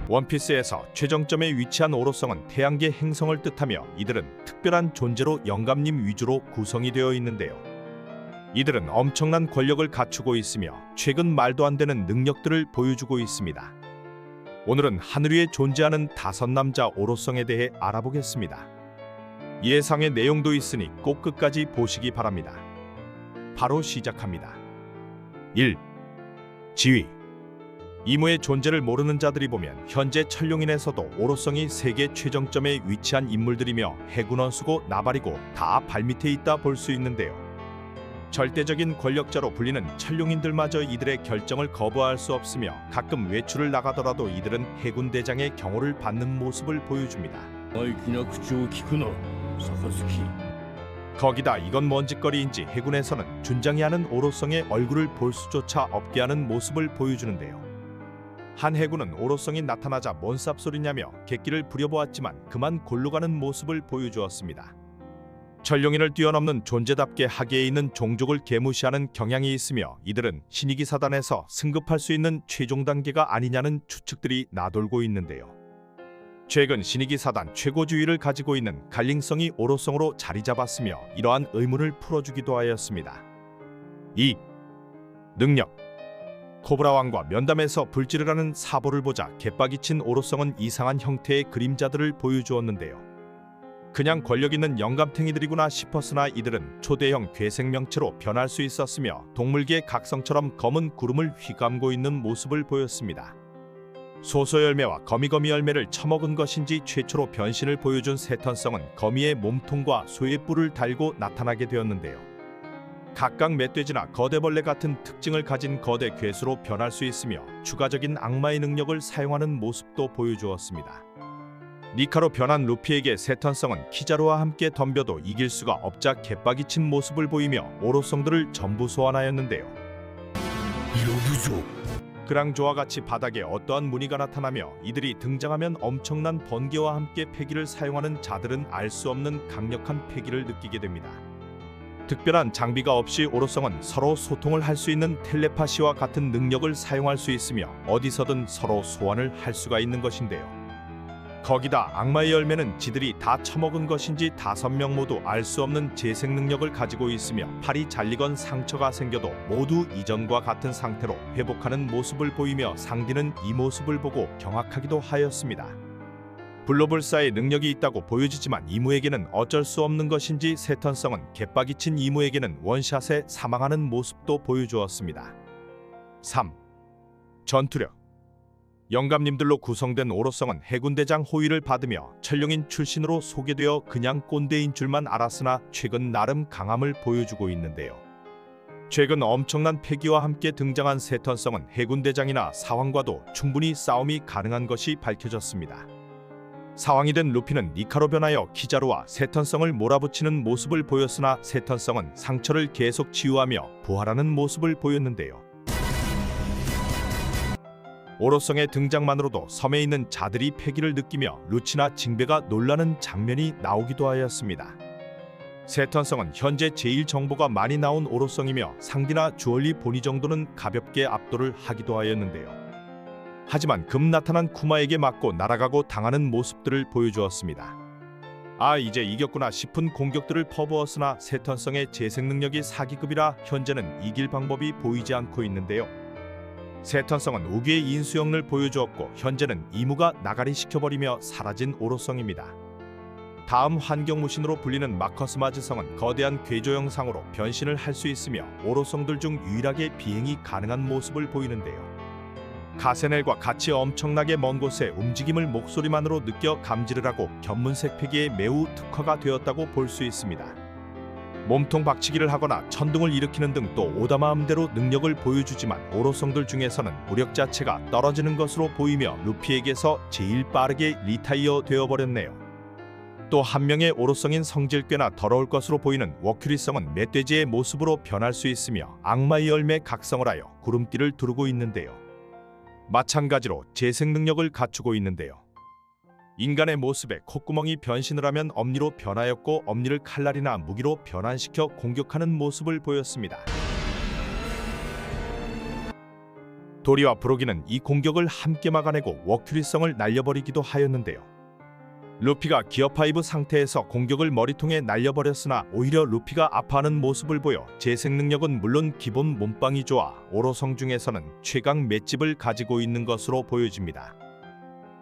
원피스에서 최정점에 위치한 오로성은 태양계 행성을 뜻하며 이들은 특별한 존재로 영감님 위주로 구성이 되어 있는데요. 이들은 엄청난 권력을 갖추고 있으며 최근 말도 안 되는 능력들을 보여주고 있습니다. 오늘은 하늘 위에 존재하는 5남자 오로성에 대해 알아보겠습니다. 예상의 내용도 있으니 꼭 끝까지 보시기 바랍니다. 바로 시작합니다. 1. 지위. 이무의 존재를 모르는 자들이 보면 현재 천룡인에서도 오로성이 세계 최정점에 위치한 인물들이며 해군원수고 나발이고 다 발밑에 있다 볼 수 있는데요. 절대적인 권력자로 불리는 천룡인들마저 이들의 결정을 거부할 수 없으며 가끔 외출을 나가더라도 이들은 해군 대장의 경호를 받는 모습을 보여줍니다. 거기다 이건 뭔 짓거리인지 해군에서는 준장이 하는 오로성의 얼굴을 볼 수조차 없게 하는 모습을 보여주는데요. 한 해군은 오로성이 나타나자 뭔 쌉소리냐며 객기를 부려보았지만 그만 골로 가는 모습을 보여주었습니다. 천룡인을 뛰어넘는 존재답게 하계에 있는 종족을 개무시하는 경향이 있으며 이들은 신이기 사단에서 승급할 수 있는 최종 단계가 아니냐는 추측들이 나돌고 있는데요. 최근 신이기 사단 최고주의를 가지고 있는 갈링성이 오로성으로 자리 잡았으며 이러한 의문을 풀어주기도 하였습니다. 2. 능력. 코브라 왕과 면담에서 불질을 하는 사보를 보자 개빡이 친 오로성은 이상한 형태의 그림자들을 보여주었는데요. 그냥 권력 있는 영감탱이들이구나 싶었으나 이들은 초대형 괴생명체로 변할 수 있었으며 동물계 각성처럼 검은 구름을 휘감고 있는 모습을 보였습니다. 소소열매와 거미거미 열매를 처먹은 것인지 최초로 변신을 보여준 세턴성은 거미의 몸통과 소의 뿔을 달고 나타나게 되었는데요. 각각 멧돼지나 거대벌레 같은 특징을 가진 거대 괴수로 변할 수 있으며 추가적인 악마의 능력을 사용하는 모습도 보여주었습니다. 니카로 변한 루피에게 세턴성은 키자루와 함께 덤벼도 이길 수가 없자 개빡이 친 모습을 보이며 오로성들을 전부 소환하였는데요. 그랑조와 같이 바닥에 어떠한 무늬가 나타나며 이들이 등장하면 엄청난 번개와 함께 패기를 사용하는 자들은 알 수 없는 강력한 패기를 느끼게 됩니다. 특별한 장비가 없이 오로성은 서로 소통을 할 수 있는 텔레파시와 같은 능력을 사용할 수 있으며 어디서든 서로 소환을 할 수가 있는 것인데요. 거기다 악마의 열매는 지들이 다 처먹은 것인지 5명 모두 알 수 없는 재생 능력을 가지고 있으며 팔이 잘리건 상처가 생겨도 모두 이전과 같은 상태로 회복하는 모습을 보이며 상디는 이 모습을 보고 경악하기도 하였습니다. 블로불사의 능력이 있다고 보여지지만 이무에게는 어쩔 수 없는 것인지 세턴성은 개빡이 친 이무에게는 원샷에 사망하는 모습도 보여주었습니다. 3. 전투력. 영감님들로 구성된 오로성은 해군대장 호위를 받으며 천룡인 출신으로 소개되어 그냥 꼰대인 줄만 알았으나 최근 나름 강함을 보여주고 있는데요. 최근 엄청난 패기와 함께 등장한 세턴성은 해군대장이나 사왕과도 충분히 싸움이 가능한 것이 밝혀졌습니다. 사왕이 된 루피는 니카로 변하여 키자루와 세턴성을 몰아붙이는 모습을 보였으나 세턴성은 상처를 계속 치유하며 부활하는 모습을 보였는데요. 오로성의 등장만으로도 섬에 있는 자들이 패기를 느끼며 루치나 징베가 놀라는 장면이 나오기도 하였습니다. 세턴성은 현재 제일 정보가 많이 나온 오로성이며 상디나 주얼리 보니 정도는 가볍게 압도를 하기도 하였는데요. 하지만 급 나타난 쿠마에게 맞고 날아가고 당하는 모습들을 보여주었습니다. 이제 이겼구나 싶은 공격들을 퍼부었으나 세턴성의 재생 능력이 4기급이라 현재는 이길 방법이 보이지 않고 있는데요. 세턴성은 우기의 인수형을 보여주었고 현재는 이무가 나가리 시켜버리며 사라진 오로성입니다. 다음 환경무신으로 불리는 마커스 마즈성은 거대한 괴조 형상으로 변신을 할 수 있으며 오로성들 중 유일하게 비행이 가능한 모습을 보이는데요. 가세넬과 같이 엄청나게 먼 곳의 움직임을 목소리만으로 느껴 감지를 하고 견문색 패기에 매우 특화가 되었다고 볼 수 있습니다. 몸통 박치기를 하거나 천둥을 일으키는 등 또 오다마음대로 능력을 보여주지만 오로성들 중에서는 무력 자체가 떨어지는 것으로 보이며 루피에게서 제일 빠르게 리타이어 되어버렸네요. 또 한 명의 오로성인 성질 꽤나 더러울 것으로 보이는 워큐리성은 멧돼지의 모습으로 변할 수 있으며 악마의 열매 각성을 하여 구름길을 두르고 있는데요. 마찬가지로 재생 능력을 갖추고 있는데요. 인간의 모습에 콧구멍이 변신을 하면 엄니로 변하였고 엄니를 칼날이나 무기로 변환시켜 공격하는 모습을 보였습니다. 도리와 브로기는 이 공격을 함께 막아내고 워큐리성을 날려버리기도 하였는데요. 루피가 기어5 상태에서 공격을 머리통에 날려버렸으나 오히려 루피가 아파하는 모습을 보여 재생 능력은 물론 기본 몸빵이 좋아 오로성 중에서는 최강 맷집을 가지고 있는 것으로 보여집니다.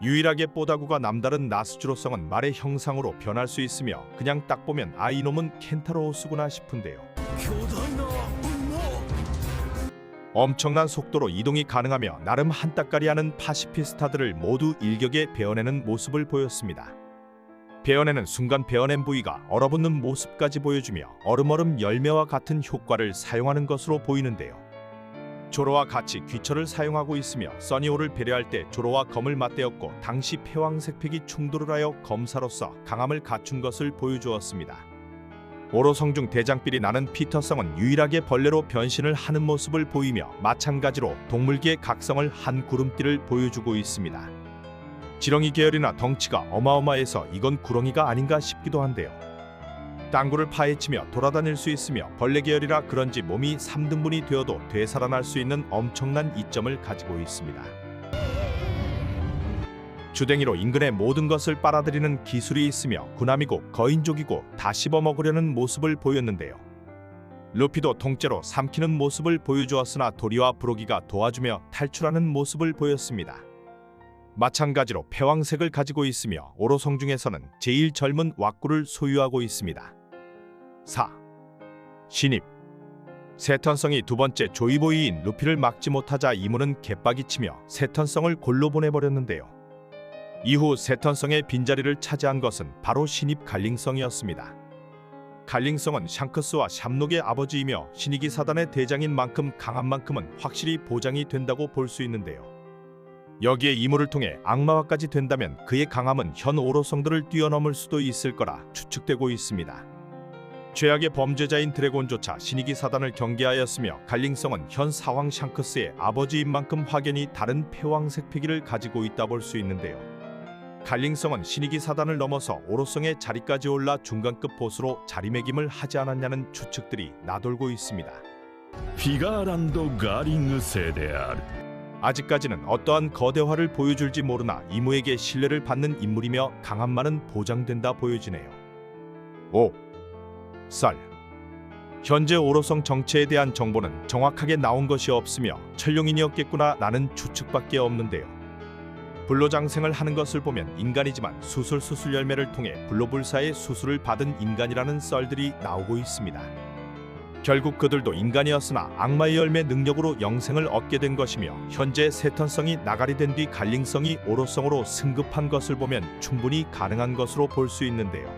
유일하게 뽀다구가 남다른 나스주로성은 말의 형상으로 변할 수 있으며 그냥 딱 보면 아 이놈은 켄타로우스구나 싶은데요. 엄청난 속도로 이동이 가능하며 나름 한따까리하는 파시피스타들을 모두 일격에 베어내는 모습을 보였습니다. 베어내는 순간 베어낸 부위가 얼어붙는 모습까지 보여주며 얼음얼음 열매와 같은 효과를 사용하는 것으로 보이는데요. 조로와 같이 귀철을 사용하고 있으며 써니오를 배려할 때 조로와 검을 맞대었고 당시 패왕색 팩이 충돌을 하여 검사로서 강함을 갖춘 것을 보여주었습니다. 오로성 중 대장삘이 나는 피터성은 유일하게 벌레로 변신을 하는 모습을 보이며 마찬가지로 동물계의 각성을 한 구름띠를 보여주고 있습니다. 지렁이 계열이나 덩치가 어마어마해서 이건 구렁이가 아닌가 싶기도 한데요. 땅굴을 파헤치며 돌아다닐 수 있으며 벌레 계열이라 그런지 몸이 3등분이 되어도 되살아날 수 있는 엄청난 이점을 가지고 있습니다. 주댕이로 인근의 모든 것을 빨아들이는 기술이 있으며 군함이고 거인족이고 다 씹어먹으려는 모습을 보였는데요. 루피도 통째로 삼키는 모습을 보여주었으나 도리와 브로기가 도와주며 탈출하는 모습을 보였습니다. 마찬가지로 패왕색을 가지고 있으며 오로성 중에서는 제일 젊은 왁구를 소유하고 있습니다. 4. 신입 세턴성이 두 번째 조이보이인 루피를 막지 못하자 이무는 개빡이치며 세턴성을 골로 보내버렸는데요. 이후 세턴성의 빈자리를 차지한 것은 바로 신입 갈링성이었습니다. 갈링성은 샹크스와 샴록의 아버지이며 신이기 사단의 대장인 만큼 강한 만큼은 확실히 보장이 된다고 볼 수 있는데요. 여기에 이무를 통해 악마화까지 된다면 그의 강함은 현 오로성들을 뛰어넘을 수도 있을 거라 추측되고 있습니다. 죄악의 범죄자인 드래곤조차 신이기 사단을 경계하였으며 갈링성은 현 사왕 샹크스의 아버지인 만큼 확연히 다른 패왕색 패기를 가지고 있다 볼 수 있는데요. 갈링성은 신이기 사단을 넘어서 오로성의 자리까지 올라 중간급 보스로 자리매김을 하지 않았냐는 추측들이 나돌고 있습니다. 피가란도 가링 세대알 아직까지는 어떠한 거대화를 보여줄지 모르나 이무에게 신뢰를 받는 인물이며 강함만은 보장된다 보여지네요. 5. 썰 현재 오로성 정체에 대한 정보는 정확하게 나온 것이 없으며 천룡인이었겠구나 라는 추측밖에 없는데요. 불로장생을 하는 것을 보면 인간이지만 수술 열매를 통해 불로불사의 수술을 받은 인간이라는 썰들이 나오고 있습니다. 결국 그들도 인간이었으나 악마의 열매 능력으로 영생을 얻게 된 것이며 현재 세턴성이 나가리 된 뒤 갈링성이 오로성으로 승급한 것을 보면 충분히 가능한 것으로 볼 수 있는데요.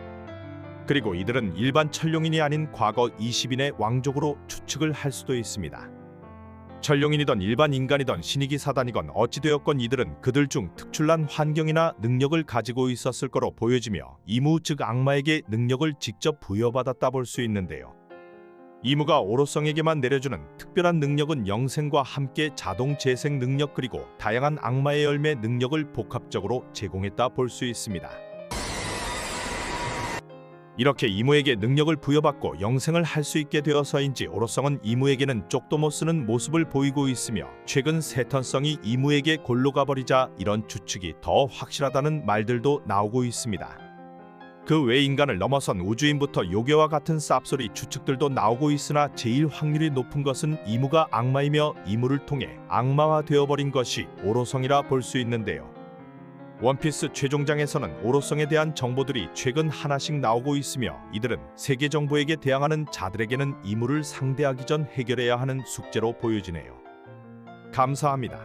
그리고 이들은 일반 천룡인이 아닌 과거 20인의 왕족으로 추측을 할 수도 있습니다. 천룡인이던 일반 인간이던 신이기 사단이건 어찌되었건 이들은 그들 중 특출난 환경이나 능력을 가지고 있었을 거로 보여지며 이무 즉 악마에게 능력을 직접 부여받았다 볼 수 있는데요. 이무가 오로성에게만 내려주는 특별한 능력은 영생과 함께 자동 재생 능력 그리고 다양한 악마의 열매 능력을 복합적으로 제공했다 볼 수 있습니다. 이렇게 이무에게 능력을 부여받고 영생을 할 수 있게 되어서인지 오로성은 이무에게는 쪽도 못 쓰는 모습을 보이고 있으며 최근 세턴성이 이무에게 골로 가버리자 이런 추측이 더 확실하다는 말들도 나오고 있습니다. 그 외 인간을 넘어선 우주인부터 요괴와 같은 쌉소리 추측들도 나오고 있으나 제일 확률이 높은 것은 이무가 악마이며 이무를 통해 악마화 되어버린 것이 오로성이라 볼 수 있는데요. 원피스 최종장에서는 오로성에 대한 정보들이 최근 하나씩 나오고 있으며 이들은 세계 정부에게 대항하는 자들에게는 이무를 상대하기 전 해결해야 하는 숙제로 보여지네요. 감사합니다.